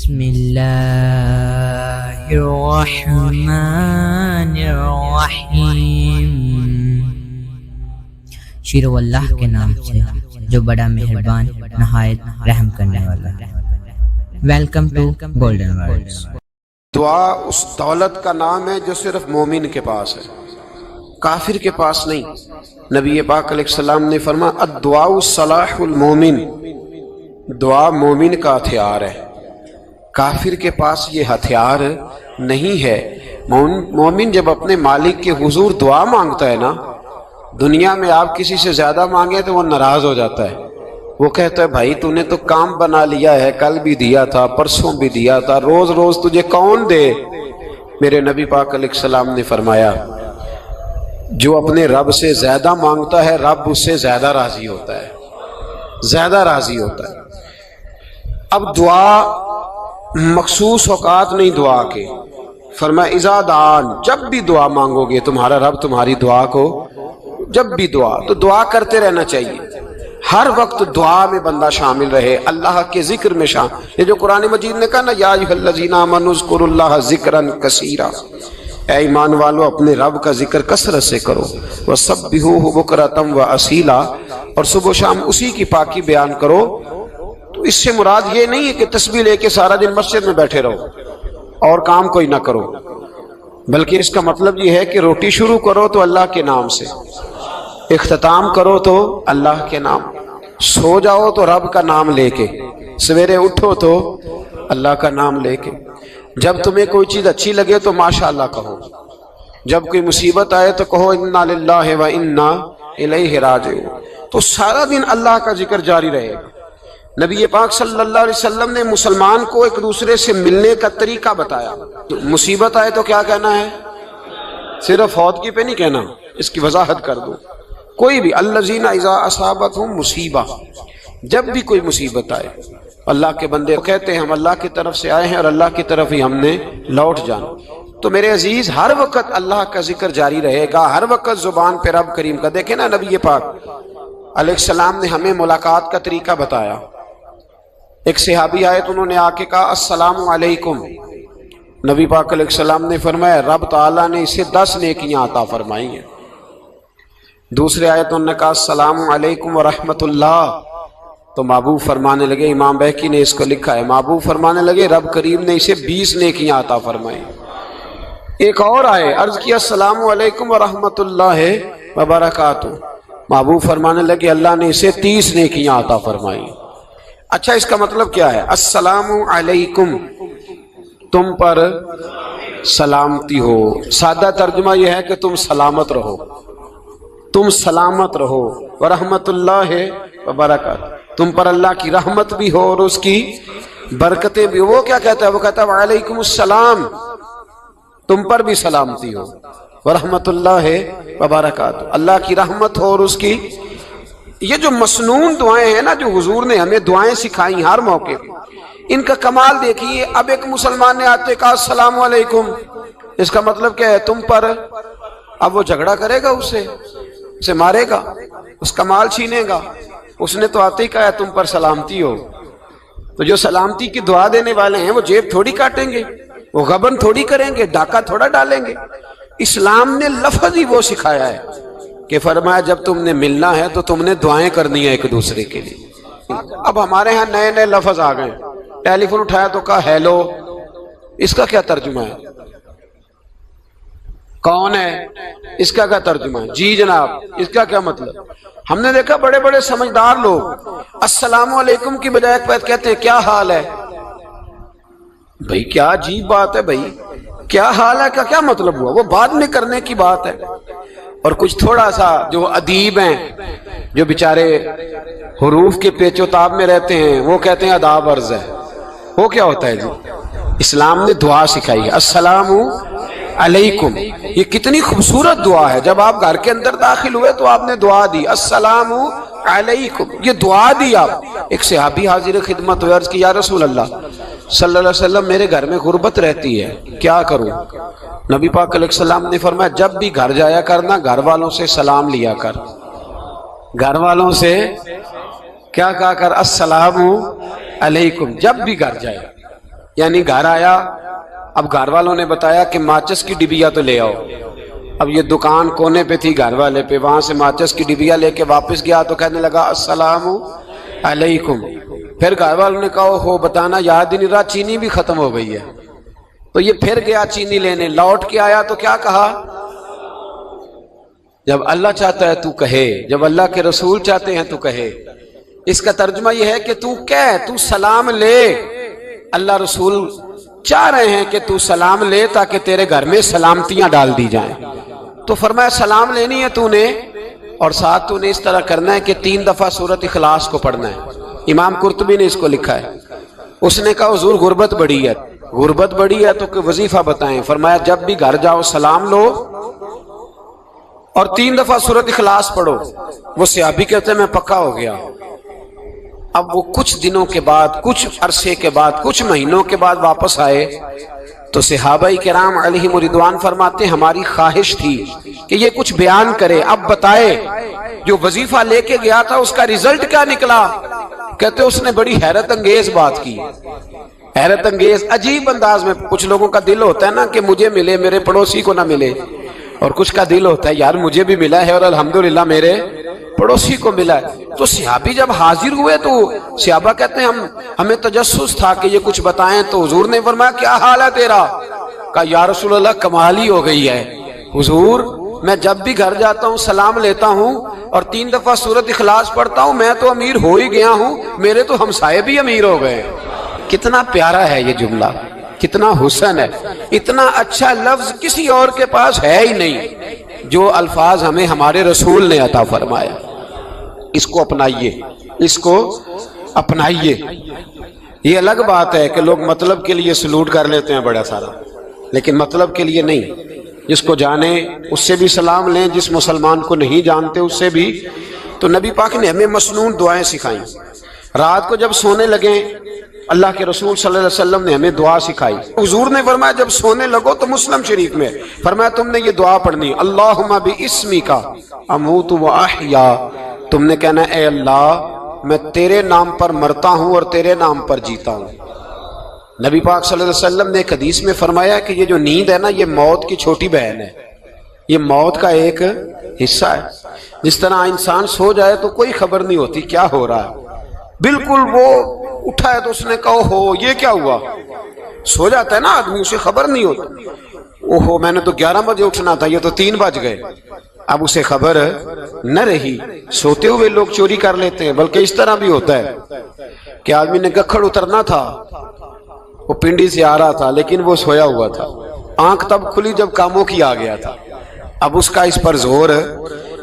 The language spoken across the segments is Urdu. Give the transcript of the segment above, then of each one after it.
بسم اللہ الرحمن الرحیم۔ شروع اللہ کے نام سے جو بڑا مہربان نہایت رحم کرنے والا۔ Welcome to golden words. دعا اس دولت کا نام ہے جو صرف مومن کے پاس ہے، کافر کے پاس نہیں۔ نبی پاک علیہ السلام نے فرمایا الدعاء صلاح المومن، دعا مومن کا ہتھیار ہے، کافر کے پاس یہ ہتھیار نہیں ہے۔ مومن جب اپنے مالک کے حضور دعا مانگتا ہے نا، دنیا میں آپ کسی سے زیادہ مانگے تو وہ ناراض ہو جاتا ہے، وہ کہتا ہے بھائی تو نے تو کام بنا لیا ہے، کل بھی دیا تھا، پرسوں بھی دیا تھا، روز روز تجھے کون دے؟ میرے نبی پاک علیہ السلام نے فرمایا جو اپنے رب سے زیادہ مانگتا ہے رب اس سے زیادہ راضی ہوتا ہے، زیادہ راضی ہوتا ہے۔ اب دعا مخصوص اوقات نہیں دعا کے، فرمایا اذا دعان، جب بھی دعا مانگو گے تمہارا رب تمہاری دعا کو، جب بھی دعا تو دعا کرتے رہنا چاہیے، ہر وقت دعا میں بندہ شامل رہے، اللہ کے ذکر میں شامل۔ یہ جو قرآن مجید نے کہا نا یا ایھا الذین آمنوا اذکروا اللہ ذکرا کثیرا، اے ایمان والو اپنے رب کا ذکر کثرت سے کرو، وسبحوہ بکرۃ واصیلا، اور صبح و شام اسی کی پاکی بیان کرو۔ تو اس سے مراد یہ نہیں ہے کہ تسبیح لے کے سارا دن مسجد میں بیٹھے رہو اور کام کوئی نہ کرو، بلکہ اس کا مطلب یہ ہے کہ روٹی شروع کرو تو اللہ کے نام سے، اختتام کرو تو اللہ کے نام، سو جاؤ تو رب کا نام لے کے، سویرے اٹھو تو اللہ کا نام لے کے، جب تمہیں کوئی چیز اچھی لگے تو ماشاءاللہ کہو، جب کوئی مصیبت آئے تو کہو انا للہ و انا الیہ راجعون۔ تو سارا دن اللہ کا ذکر جاری رہے۔ نبی پاک صلی اللہ علیہ وسلم نے مسلمان کو ایک دوسرے سے ملنے کا طریقہ بتایا۔ مصیبت آئے تو کیا کہنا ہے؟ صرف فوت کی پہ نہیں کہنا، اس کی وضاحت کر دو۔ کوئی بھی الذین اذا اصابتہم مصیبہ، جب بھی کوئی مصیبت آئے، اللہ کے بندے کہتے ہیں ہم اللہ کی طرف سے آئے ہیں اور اللہ کی طرف ہی ہم نے لوٹ جانا۔ تو میرے عزیز ہر وقت اللہ کا ذکر جاری رہے گا، ہر وقت زبان پہ رب کریم کا۔ دیکھیں نا نبی پاک علیہ السلام نے ہمیں ملاقات کا طریقہ بتایا۔ ایک صحابی آئے تو انہوں نے آ کے کہا السلام علیکم، نبی پاک علیہ السلام نے فرمایا رب تعالیٰ نے اسے 10 نیکیاں عطا فرمائی ہیں۔ دوسرے آئے تو انہوں نے کہا السلام علیکم ورحمۃ اللہ، تو محبوب فرمانے لگے، امام بہقی نے اس کو لکھا ہے، محبوب فرمانے لگے رب کریم نے اسے 20 نیکیاں عطا فرمائی۔ ایک اور آئے، عرض کیا السلام علیکم ورحمۃ اللہ وبرکاتہ، محبوب فرمانے لگے اللہ نے اسے 30 نیکیاں عطا فرمائی۔ اچھا اس کا مطلب کیا ہے؟ السلام علیکم، تم پر سلامتی ہو، سادہ ترجمہ یہ ہے کہ تم سلامت رہو، تم سلامت رہو، ورحمۃ اللہ وبرکاتہ، تم پر اللہ کی رحمت بھی ہو اور اس کی برکتیں بھی۔ وہ کیا کہتا ہے؟ وہ کہتا ہے وعلیکم السلام، تم پر بھی سلامتی ہو، ورحمۃ اللہ وبرکاتہ، اللہ کی رحمت ہو اور اس کی۔ یہ جو مسنون دعائیں ہیں نا جو حضور نے ہمیں دعائیں سکھائی ہر موقع پہ، ان کا کمال دیکھیے۔ اب ایک مسلمان نے آتے کہا السلام علیکم، اس کا مطلب کیا ہے؟ تم پر۔ اب وہ جھگڑا کرے گا، اسے مارے گا، اس کا مال چھینے گا؟ اس نے تو آتے ہی کہا تم پر سلامتی ہو۔ تو جو سلامتی کی دعا دینے والے ہیں وہ جیب تھوڑی کاٹیں گے، وہ غبن تھوڑی کریں گے، ڈاکہ تھوڑا ڈالیں گے۔ اسلام نے لفظ ہی وہ سکھایا ہے کہ فرمایا جب تم نے ملنا ہے تو تم نے دعائیں کرنی ہیں ایک دوسرے کے لیے۔ اب ہمارے ہاں نئے نئے لفظ آ گئے، ٹیلی فون اٹھایا تو کہا ہیلو، اس کا کیا ترجمہ ہے؟ کون ہے؟ اس کا کیا ترجمہ ہے؟ جی جناب، اس کا کیا مطلب؟ ہم نے دیکھا بڑے بڑے سمجھدار لوگ السلام علیکم کی بجائے کہتے ہیں کیا حال ہے؟ بھائی کیا عجیب بات ہے، بھائی کیا حال ہے کا کیا مطلب ہوا؟ وہ بعد میں کرنے کی بات ہے۔ اور کچھ تھوڑا سا جو ادیب ہیں، جو بیچارے حروف کے پیچ و تاب میں رہتے ہیں، وہ کہتے ہیں آداب عرض ہے۔ وہ کیا ہوتا ہے جی؟ اسلام نے دعا سکھائی ہے السلام علیکم، یہ کتنی خوبصورت دعا ہے۔ جب آپ گھر کے اندر داخل ہوئے تو آپ نے دعا دی السلام علیکم، یہ دعا دی آپ۔ ایک صحابی حاضر خدمت ہوئے، عرض کی یا رسول اللہ صلی اللہ علیہ وسلم میرے گھر میں غربت رہتی ہے، کیا کروں؟ نبی پاک علیہ السلام نے فرمایا جب بھی گھر جایا کرنا گھر والوں سے سلام لیا کر، گھر والوں سے کیا کہا کر؟ السلام علیکم، جب بھی گھر جائے یعنی گھر آیا، اب گھر والوں نے بتایا کہ ماچس کی ڈبیا تو لے آؤ. اب یہ دکان کونے پہ تھی گھر والے پہ، وہاں سے ماچس کی ڈبیا لے کے واپس گیا تو کہنے لگا السلام علیکم. پھر گھر والوں نے کہا ہو بتانا یاد ہی نہیں رہا، چینی بھی ختم ہو گئی ہے. تو یہ پھر گیا چینی لینے، لوٹ کے آیا تو کیا کہا؟ جب اللہ چاہتا ہے تو کہے، جب اللہ کے رسول چاہتے ہیں تو کہے. اس کا ترجمہ یہ ہے کہ تو کہہ، تو سلام لے. اللہ رسول چاہ رہے ہیں کہ تو سلام لے تاکہ تیرے گھر میں سلامتیاں ڈال دی جائیں. تو فرمایا سلام لینی ہے تو نے، اور ساتھ تو نے اس طرح کرنا ہے کہ 3 دفعہ سورۃ اخلاص کو پڑھنا ہے. امام قرطبی نے اس کو لکھا ہے. اس نے کہا حضور غربت بڑی ہے. غربت بڑی ہے تو کہ وظیفہ بتائیں. فرمایا جب بھی گھر جاؤ سلام لو اور 3 دفعہ سورۃ اخلاص پڑھو. وہ صحابی کہتے ہیں میں پکا ہو گیا. اب وہ کچھ دنوں کے بعد، کچھ عرصے کے بعد، کچھ مہینوں کے بعد واپس آئے تو صحابہ کرام علیہم رضوان فرماتے ہیں ہماری خواہش تھی کہ یہ کچھ بیان کرے، اب بتائے جو وظیفہ لے کے گیا تھا اس کا ریزلٹ کیا نکلا. کہتے اس نے بڑی حیرت انگیز بات کی، حیرت انگیز عجیب انداز میں. کچھ لوگوں کا دل ہوتا ہے نا کہ مجھے ملے میرے پڑوسی کو نہ ملے، اور کچھ کا دل ہوتا ہے یار مجھے بھی ملا ہے اور الحمدللہ میرے پڑوسی کو ملا ہے. تو صحابی جب حاضر ہوئے تو صحابہ کہتے ہیں ہمیں تجسس تھا کہ یہ کچھ بتائیں. تو حضور نے فرمایا کیا حال ہے تیرا؟ کہا یا رسول اللہ کمال ہی ہو گئی ہے حضور، میں جب بھی گھر جاتا ہوں سلام لیتا ہوں اور 3 دفعہ سورۃ اخلاص پڑھتا ہوں. میں تو امیر ہو ہی گیا ہوں، میرے تو ہمسائے بھی امیر ہو گئے. کتنا پیارا ہے یہ جملہ، کتنا حسن ہے. اتنا اچھا لفظ کسی اور کے پاس ہے ہی نہیں جو الفاظ ہمیں ہمارے رسول نے عطا فرمایا. اس کو اپنائیے، اس کو اپنائیے. یہ الگ بات ہے کہ لوگ مطلب کے لیے سلوٹ کر لیتے ہیں بڑا سارا، لیکن مطلب کے لیے نہیں. جس کو جانے اس سے بھی سلام لیں، جس مسلمان کو نہیں جانتے اس سے بھی. تو نبی پاک نے ہمیں مسنون دعائیں سکھائیں. رات کو جب سونے لگیں اللہ کے رسول صلی اللہ علیہ وسلم نے ہمیں دعا سکھائی. حضور نے فرمایا جب سونے لگو تو مسلم شریف میں فرمایا تم نے یہ دعا پڑھنی اللہم باسمک اموت و احیا. تم نے کہنا اے اللہ میں تیرے نام پر مرتا ہوں اور تیرے نام پر جیتا ہوں. نبی پاک صلی اللہ علیہ وسلم نے ایک حدیث میں فرمایا کہ یہ جو نیند ہے نا یہ موت کی چھوٹی بہن ہے، یہ موت کا ایک حصہ ہے. جس طرح انسان سو جائے تو کوئی خبر نہیں ہوتی کیا ہو رہا ہے، بالکل وہ اٹھا ہے تو اس نے کہا ہو یہ کیا ہوا. سو جاتا ہے نا آدمی، اسے خبر نہیں ہوتی. اوہو میں نے تو 11 بجے اٹھنا تھا، یہ تو 3 بج گئے. اب اسے خبر نہ رہی. سوتے ہوئے لوگ چوری کر لیتے ہیں، بلکہ اس طرح بھی ہوتا ہے کہ آدمی نے گکھڑ اترنا تھا، وہ پنڈی سے آ رہا تھا لیکن وہ سویا ہوا تھا. آنکھ تب کھلی جب کاموں کی آ گیا تھا. اب اس کا اس پر زور،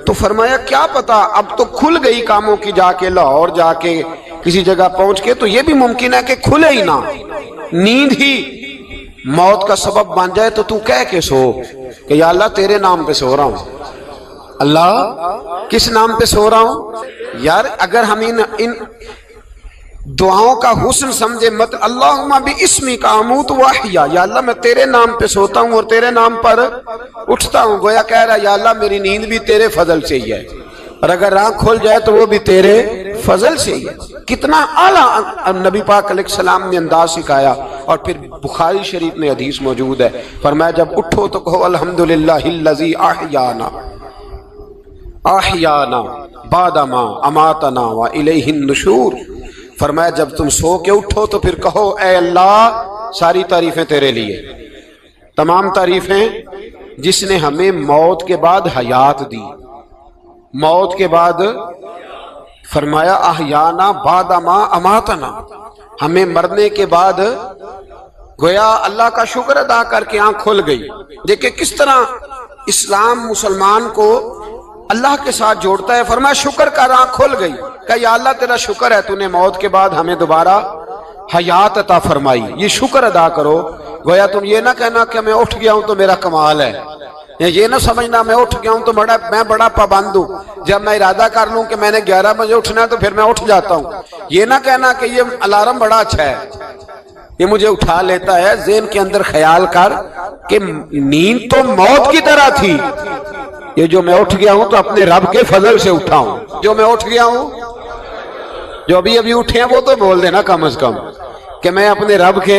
تو فرمایا کیا پتا اب تو کھل گئی کاموں کی، جا کے لاہور جا کے کسی جگہ پہنچ کے تو یہ بھی ممکن ہے کہ کھلے ہی نہ، نیند ہی موت کا سبب بن جائے. تو کہہ کے سو کہ یا اللہ تیرے نام پہ سو رہا ہوں. اللہ کس نام پہ سو رہا ہوں یار؟ اگر ہم ان دعاؤں کا حسن سمجھے مت اللہم باسمک اموت و احیا، یا اللہ میں تیرے نام پہ سوتا ہوں اور تیرے نام پر اٹھتا ہوں. گویا کہہ رہا یا اللہ میری نیند بھی تیرے فضل سے ہی ہے، اور اگر آنکھ کھل جائے تو وہ بھی تیرے فضل سے ہی ہے. کتنا اعلیٰ نبی پاک علیہ السلام نے انداز سکھایا. اور پھر بخاری شریف میں حدیث موجود ہے، فرمایا جب اٹھو تو کہو الحمدللہ الذی احیانا احیانا بعد ما اماتنا والیہ النشور. فرمایا جب تم سو کے اٹھو تو پھر کہو اے اللہ ساری تعریفیں تیرے لیے، تمام تعریفیں جس نے ہمیں موت کے بعد حیات دی. موت کے بعد فرمایا احیانا بعد ما اماتنا، ہمیں مرنے کے بعد گویا اللہ کا شکر ادا کر کے آنکھ کھل گئی. دیکھیں کس طرح اسلام مسلمان کو اللہ کے ساتھ جوڑتا ہے. فرمایا شکر کر، آنکھ کھل گئی. کہ یا اللہ تیرا شکر ہے تو نے موت کے بعد ہمیں دوبارہ حیات عطا فرمائی، یہ شکر ادا کرو. گویا تم یہ نہ کہنا کہ میں اٹھ گیا ہوں تو میرا کمال ہے، یہ نہ سمجھنا میں اٹھ گیا ہوں تو میں بڑا پابند ہوں، جب میں ارادہ کر لوں کہ میں نے 11 بجے اٹھنا ہے تو پھر میں اٹھ جاتا ہوں. یہ نہ کہنا کہ یہ الارم بڑا اچھا ہے، یہ مجھے اٹھا لیتا ہے. ذہن کے اندر خیال کر کہ نیند تو موت کی طرح تھی، یہ جو میں اٹھ گیا ہوں تو اپنے رب کے فضل سے اٹھا ہوں. جو میں اٹھ گیا ہوں، جو ابھی اٹھے ہیں وہ تو بول دینا کم از کم کہ میں اپنے رب کے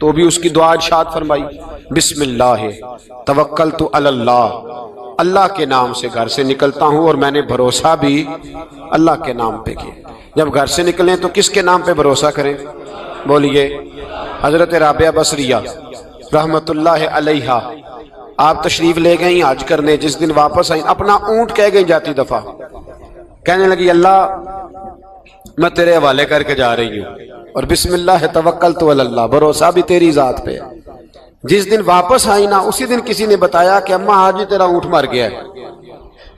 تو بھی اس کی دعا ارشاد فرمائی، بسم اللہ توکلت علی اللہ، اللہ کے نام سے گھر سے نکلتا ہوں اور میں نے بھروسہ بھی اللہ کے نام پہ کیا۔ جب گھر سے نکلیں تو کس کے نام پہ بھروسہ کریں؟ بولیے۔ حضرت رابعہ بصریہ رحمت اللہ علیہا آپ تشریف لے گئیں حج کرنے، جس دن واپس آئیں اپنا اونٹ کہہ گئی جاتی دفعہ، کہنے لگی اللہ میں تیرے حوالے کر کے جا رہی ہوں اور بسم اللہ توکلت علی اللہ، بھروسہ بھی تیری ذات پہ۔ جس دن واپس آئی نا اسی دن کسی نے بتایا کہ اماں آج ہی تیرا اونٹ مر گیا ہے،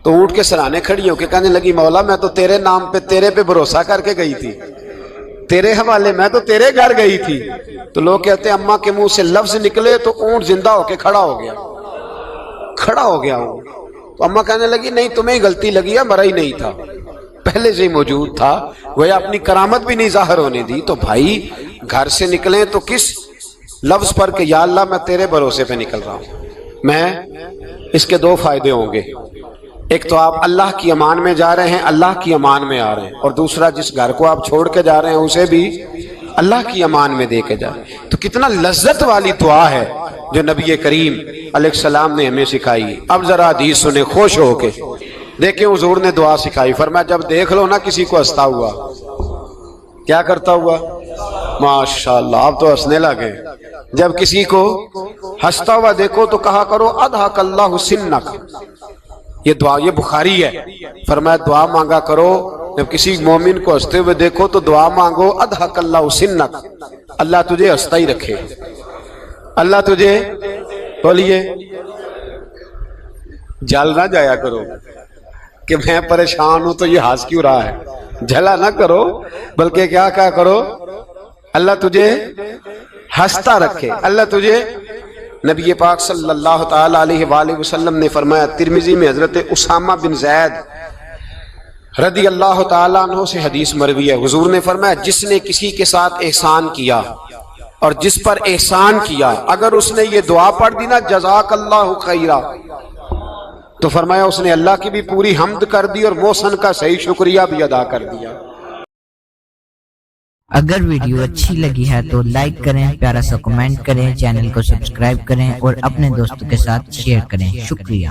تو اونٹ کے سرانے کھڑی ہو کے کہنے لگی مولا میں تو تیرے نام پہ تیرے پہ بھروسہ کر کے گئی تھی، تیرے حوالے میں تو تیرے گھر گئی تھی۔ تو لوگ کہتے ہیں اماں کے منہ سے لفظ نکلے تو اونٹ زندہ ہو کے کھڑا ہو گیا، کھڑا ہو گیا اونٹ۔ تو اماں کہنے لگی نہیں تمہیں غلطی لگی ہے، مرا ہی نہیں تھا، پہلے سے ہی موجود تھا، وہ اپنی کرامت بھی نہیں ظاہر ہونے دی۔ تو بھائی گھر سے نکلیں تو کس لفظ پر کہ یا اللہ میں تیرے بھروسے پہ نکل رہا ہوں میں، اس کے دو فائدے ہوں گے، ایک تو آپ اللہ کی امان میں جا رہے ہیں، اللہ کی امان میں آ رہے ہیں، اور دوسرا جس گھر کو آپ چھوڑ کے جا رہے ہیں اسے بھی اللہ کی امان میں دے کے جا رہے ہیں۔ تو کتنا لذت والی دعا ہے جو نبی کریم علیہ السلام نے ہمیں سکھائی۔ اب ذرا حدیث سنیں خوش ہو کے، دیکھیں حضور نے دعا سکھائی، فرمایا جب دیکھ لو نا کسی کو ہنستا ہوا، کیا کرتا ہوا؟ ماشاءاللہ آپ تو ہنسنے لگے۔ جب کسی کو ہنستا ہوا دیکھو تو کہا کرو اضحک اللہ سنک، یہ دعا یہ بخاری ہے، فرمایا دعا مانگا کرو جب کسی مومن کو ہنستے ہوئے دیکھو تو دعا مانگو اضحک اللہ سنک، اللہ تجھے ہنستا ہی رکھے، اللہ تجھے، بولیے، جل نہ جایا کرو کہ میں پریشان ہوں تو یہ ہنس کیوں رہا ہے، جھلا نہ کرو، بلکہ کیا کرو اللہ تجھے ہنستا رکھے، اللہ تجھے۔ نبی پاک صلی اللہ تعالی علیہ وآلہ وسلم نے فرمایا، ترمذی میں حضرت اسامہ بن زید رضی اللہ تعالیٰ عنہ سے حدیث مروی ہے، حضور نے فرمایا جس نے کسی کے ساتھ احسان کیا اور جس پر احسان کیا، اگر اس نے یہ دعا پڑھ دی نا جزاک اللہ خیرا، تو فرمایا اس نے اللہ کی بھی پوری حمد کر دی اور محسن کا صحیح شکریہ بھی ادا کر دیا۔ اگر ویڈیو اچھی لگی ہے تو لائک کریں، پیارا سا کمنٹ کریں، چینل کو سبسکرائب کریں اور اپنے دوستوں کے ساتھ شیئر کریں۔ شکریہ۔